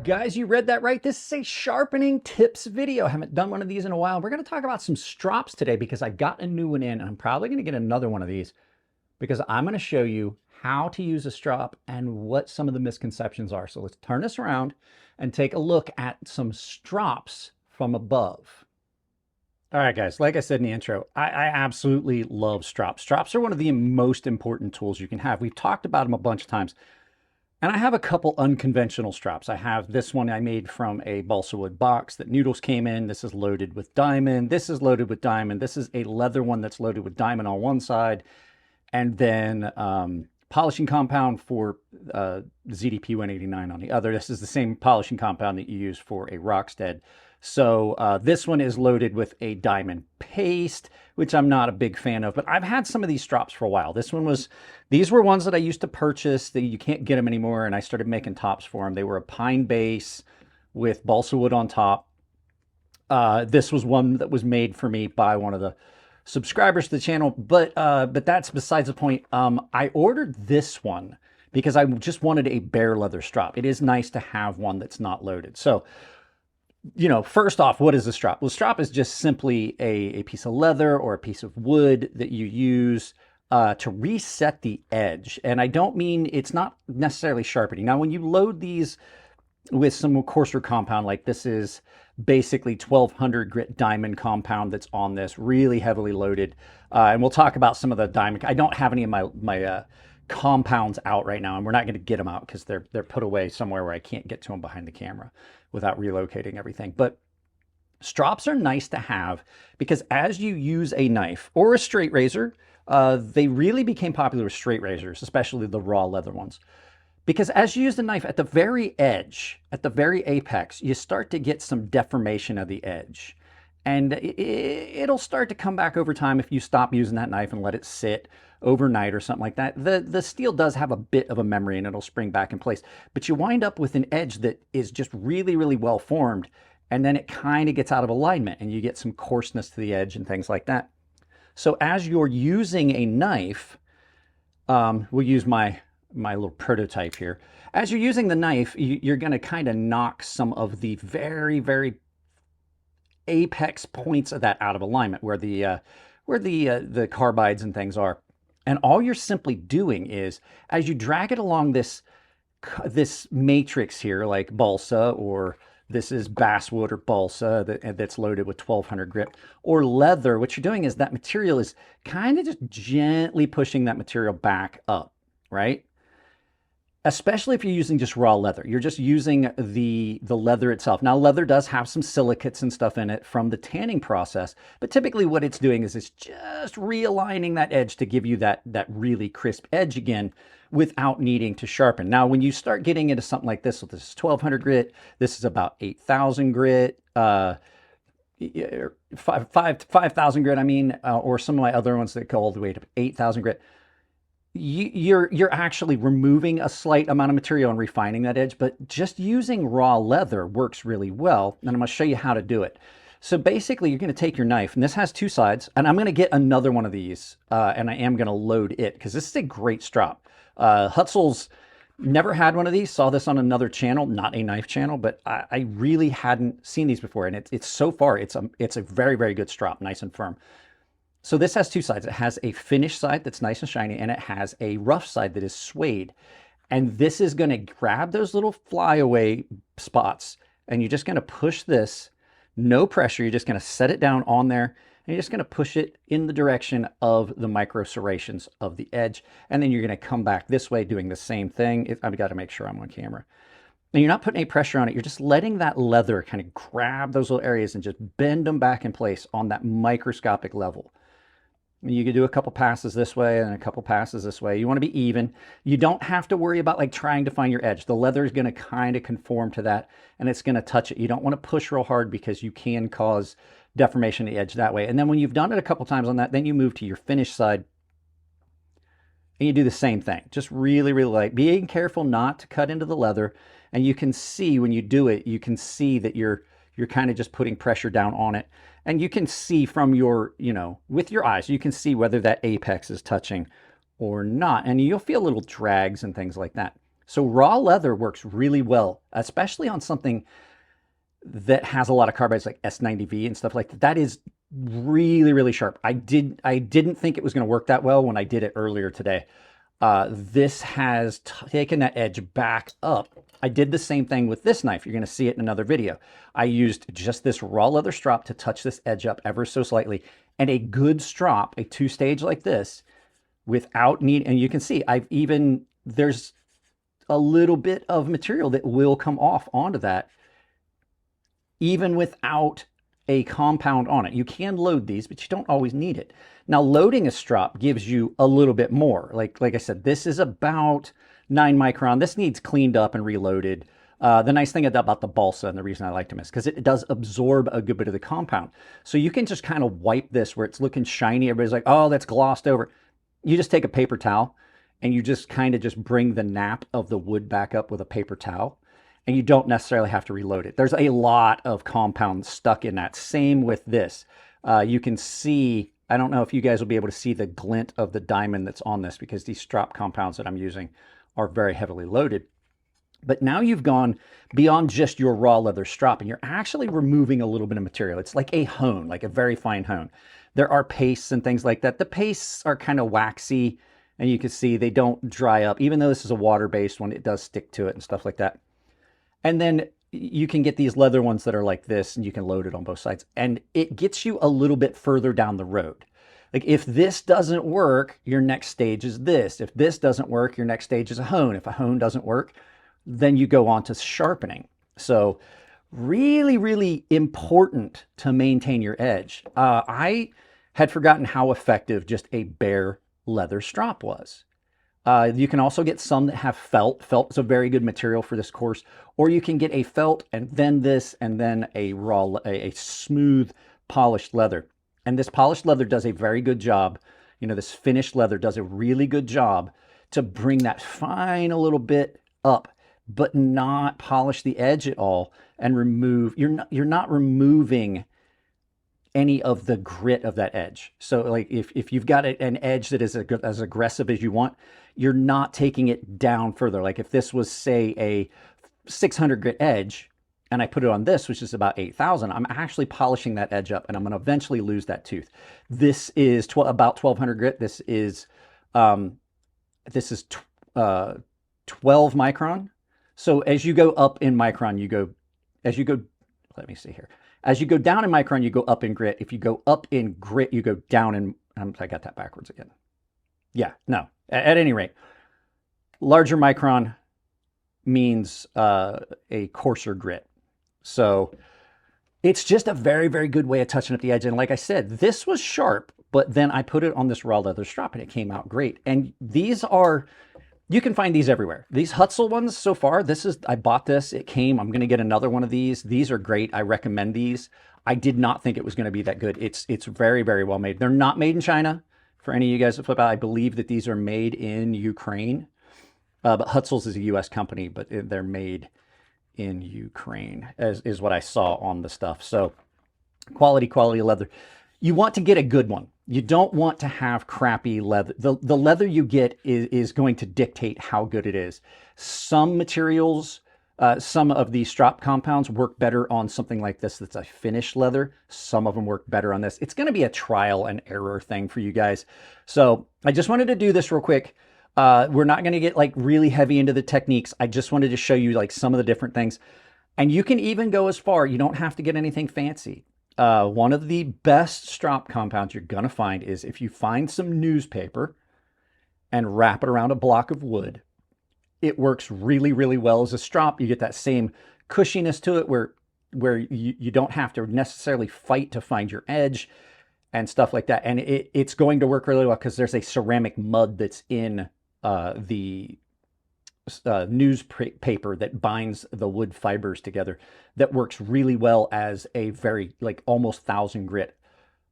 Guys, you read that right. This is a sharpening tips video. I haven't done one of these in a while. We're going to talk about some strops today because I got a new one in, and I'm probably going to get another one of these because I'm going to show you how to use a strop and what some of the misconceptions are. So let's turn this around and take a look at some strops from above. All right, guys, like I said in the intro, I absolutely love strops. Strops are one of the most important tools you can have. We've talked about them a bunch of times. And I have a couple unconventional strops. I have this one I made from a balsa wood box that noodles came in. This is loaded with diamond. This is loaded with diamond. This is a leather one that's loaded with diamond on one side. And then polishing compound for ZDP 189 on the other. This is the same polishing compound that you use for a Rockstead. So this one is loaded with a diamond paste, which I'm not a big fan of, but I've had some of these strops for a while. These were ones that I used to purchase that you can't get them anymore, and I started making tops for them. They were a pine base with balsa wood on top. This was one that was made for me by one of the subscribers to the channel, but that's besides the point. I ordered this one because I just wanted a bare leather strop. It is nice to have one that's not loaded. So, you know, first off, what is a strop? Well, a strop is just simply a piece of leather or a piece of wood that you use to reset the edge. And I don't mean, it's not necessarily sharpening. Now, when you load these with some coarser compound, like this is basically 1200 grit diamond compound that's on this, really heavily loaded. And we'll talk about some of the diamond. I don't have any of my compounds out right now, and we're not going to get them out because they're put away somewhere where I can't get to them behind the camera without relocating everything. But strops are nice to have because as you use a knife or a straight razor, they really became popular with straight razors, especially the raw leather ones. Because as you use the knife at the very edge, at the very apex, you start to get some deformation of the edge. And it'll start to come back over time if you stop using that knife and let it sit overnight or something like that. The steel does have a bit of a memory and it'll spring back in place. But you wind up with an edge that is just really, really well formed. And then it kind of gets out of alignment and you get some coarseness to the edge and things like that. So as you're using a knife, we'll use my little prototype here. As you're using the knife, you're going to kind of knock some of the very, very apex points of that out of alignment where the carbides and things are. And all you're simply doing is, as you drag it along this matrix here, like balsa, or this is basswood or balsa that's loaded with 1200 grit, or leather, what you're doing is that material is kind of just gently pushing that material back up, right? Especially if you're using just raw leather. You're just using the leather itself. Now, leather does have some silicates and stuff in it from the tanning process, but typically what it's doing is it's just realigning that edge to give you that really crisp edge again without needing to sharpen. Now, when you start getting into something like this, so this is 1200 grit, this is about 8000 grit, 5,000 grit, I mean, or some of my other ones that go all the way to 8,000 grit. You're actually removing a slight amount of material and refining that edge, but just using raw leather works really well. And I'm going to show you how to do it. So basically, you're going to take your knife, and this has two sides, and I'm going to get another one of these, and I am going to load it because this is a great strop. Hutzel's never had one of these. Saw this on another channel, not a knife channel, but I really hadn't seen these before, and it's so far it's a very, very good strop, nice and firm. So this has two sides. It has a finished side that's nice and shiny, and it has a rough side that is suede. And this is going to grab those little flyaway spots, and you're just going to push this, no pressure. You're just going to set it down on there, and you're just going to push it in the direction of the micro serrations of the edge. And then you're going to come back this way doing the same thing. I've got to make sure I'm on camera. And you're not putting any pressure on it. You're just letting that leather kind of grab those little areas and just bend them back in place on that microscopic level. You can do a couple passes this way and a couple passes this way. You want to be even. You don't have to worry about like trying to find your edge. The leather is going to kind of conform to that, and it's going to touch it. You don't want to push real hard because you can cause deformation of the edge that way. And then when you've done it a couple times on that, then you move to your finished side and you do the same thing. Just really, really light. Being careful not to cut into the leather. And you can see when you do it, you can see that you're kind of just putting pressure down on it. And you can see from your, with your eyes, you can see whether that apex is touching or not. And you'll feel little drags and things like that. So raw leather works really well, especially on something that has a lot of carbides like S90V and stuff like that. That is really, really sharp. I didn't think it was going to work that well when I did it earlier today. This has taken that edge back up. I did the same thing with this knife. You're going to see it in another video. I used just this raw leather strop to touch this edge up ever so slightly, and a good strop, a 2-stage like this, without need. And you can see there's a little bit of material that will come off onto that even without a compound on it. You can load these, but you don't always need it. Now, loading a strop gives you a little bit more. Like I said, this is about 9 micron. This needs cleaned up and reloaded. The nice thing about the balsa, and the reason I liked them, is because it does absorb a good bit of the compound. So you can just kind of wipe this where it's looking shiny. Everybody's like, oh, that's glossed over. You just take a paper towel and you just kind of just bring the nap of the wood back up with a paper towel. And you don't necessarily have to reload it. There's a lot of compound stuck in that. Same with this. You can see, I don't know if you guys will be able to see the glint of the diamond that's on this, because these strop compounds that I'm using are very heavily loaded. But now you've gone beyond just your raw leather strop, and you're actually removing a little bit of material. It's like a hone, like a very fine hone. There are pastes and things like that. The pastes are kind of waxy, and you can see they don't dry up. Even though this is a water-based one, it does stick to it and stuff like that. And then you can get these leather ones that are like this, and you can load it on both sides. And it gets you a little bit further down the road. Like if this doesn't work, your next stage is this. If this doesn't work, your next stage is a hone. If a hone doesn't work, then you go on to sharpening. So really, really important to maintain your edge. I had forgotten how effective just a bare leather strop was. You can also get some that have felt. Felt is a very good material for this course. Or you can get a felt and then this and then a smooth polished leather. And this polished leather does a very good job. You know, this finished leather does a really good job to bring that fine a little bit up, but not polish the edge at all and remove. You're not removing any of the grit of that edge. So like if you've got an edge that is as aggressive as you want, you're not taking it down further. Like if this was, say, a 600 grit edge, and I put it on this, which is about 8,000, I'm actually polishing that edge up, and I'm going to eventually lose that tooth. This is about 1,200 grit. This is 12 micron. So as you go up in micron, let me see here. As you go down in micron, you go up in grit. If you go up in grit, you go down in, I got that backwards again. Yeah, no. At any rate, larger micron means a coarser grit. So it's just a very, very good way of touching up the edge. And like I said, this was sharp, but then I put it on this raw leather strop and it came out great. And these are, you can find these everywhere. These Hutzel ones so far, I bought this, it came, I'm going to get another one of these. These are great. I recommend these. I did not think it was going to be that good. It's very, very well made. They're not made in China. For any of you guys that flip out, I believe that these are made in Ukraine. But Hutzel's is a U.S. company, but they're made in Ukraine, is what I saw on the stuff. So quality leather. You want to get a good one. You don't want to have crappy leather. The leather you get is going to dictate how good it is. Some materials, some of these strop compounds work better on something like this that's a finished leather. Some of them work better on this. It's going to be a trial and error thing for you guys. So I just wanted to do this real quick. We're not going to get like really heavy into the techniques. I just wanted to show you like some of the different things. And you can even go as far, you don't have to get anything fancy. One of the best strop compounds you're going to find is if you find some newspaper and wrap it around a block of wood. It works really, really well as a strop. You get that same cushiness to it where you don't have to necessarily fight to find your edge and stuff like that. And it's going to work really well because there's a ceramic mud that's in the newspaper that binds the wood fibers together that works really well as a very, like, almost 1,000 grit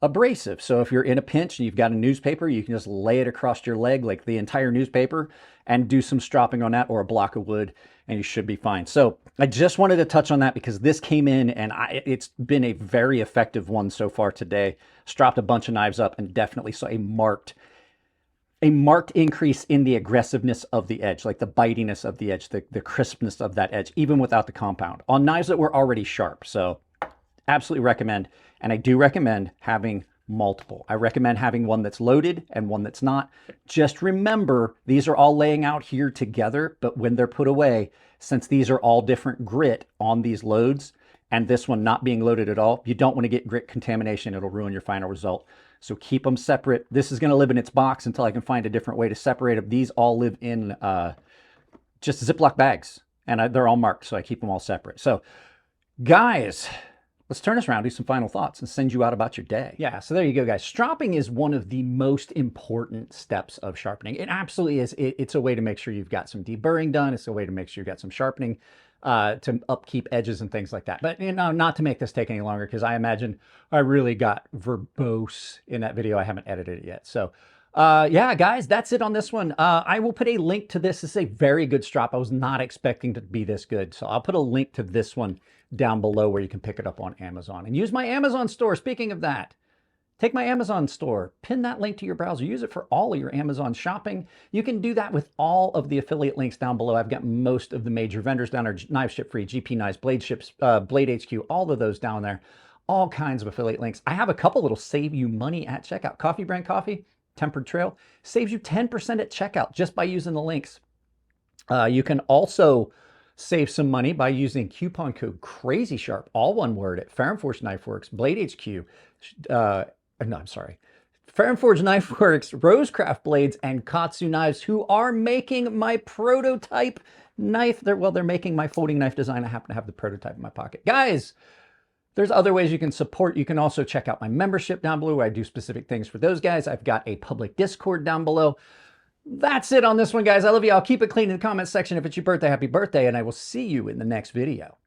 abrasive. So if you're in a pinch and you've got a newspaper, you can just lay it across your leg, like the entire newspaper, and do some stropping on that, or a block of wood, and you should be fine. So I just wanted to touch on that because this came in and it's been a very effective one so far today. Stropped a bunch of knives up and definitely saw a marked a marked increase in the aggressiveness of the edge, like the bitiness of the edge, the crispness of that edge, even without the compound, on knives that were already sharp. So absolutely recommend. And I do recommend having multiple. I recommend having one that's loaded and one that's not. Just remember, these are all laying out here together, but when they're put away, since these are all different grit on these loads, and this one not being loaded at all, you don't want to get grit contamination. It'll ruin your final result. So keep them separate. This is going to live in its box until I can find a different way to separate them. These all live in just Ziploc bags, and they're all marked, so I keep them all separate. So guys, let's turn this around, do some final thoughts, and send you out about your day. Yeah, so there you go, guys. Stropping is one of the most important steps of sharpening. It absolutely is. It's a way to make sure you've got some deburring done. It's a way to make sure you've got some sharpening to upkeep edges and things like that. But you know, not to make this take any longer, because I imagine I really got verbose in that video. I haven't edited it yet. So yeah, guys, that's it on this one. I will put a link to this. This is a very good strop. I was not expecting to be this good. So I'll put a link to this one down below where you can pick it up on Amazon. And use my Amazon store. Speaking of that, take my Amazon store, pin that link to your browser, use it for all of your Amazon shopping. You can do that with all of the affiliate links down below. I've got most of the major vendors down there: Knives Ship Free, GP Knives, Blade Ships, Blade HQ, all of those down there. All kinds of affiliate links. I have a couple that'll save you money at checkout. Coffee Brand Coffee, Tempered Trail, saves you 10% at checkout just by using the links. You can also save some money by using coupon code crazysharp, all one word, at Fair & Forged Knife Works, Blade HQ, Fair & Forged Knife Works, Rosecraft Blades, and KATSU Knives, who are making my prototype knife. They're making my folding knife design. I happen to have the prototype in my pocket. Guys, there's other ways you can support. You can also check out my membership down below where I do specific things for those guys. I've got a public Discord down below. That's it on this one, guys. I love you. I'll keep it clean in the comments section. If it's your birthday, happy birthday, and I will see you in the next video.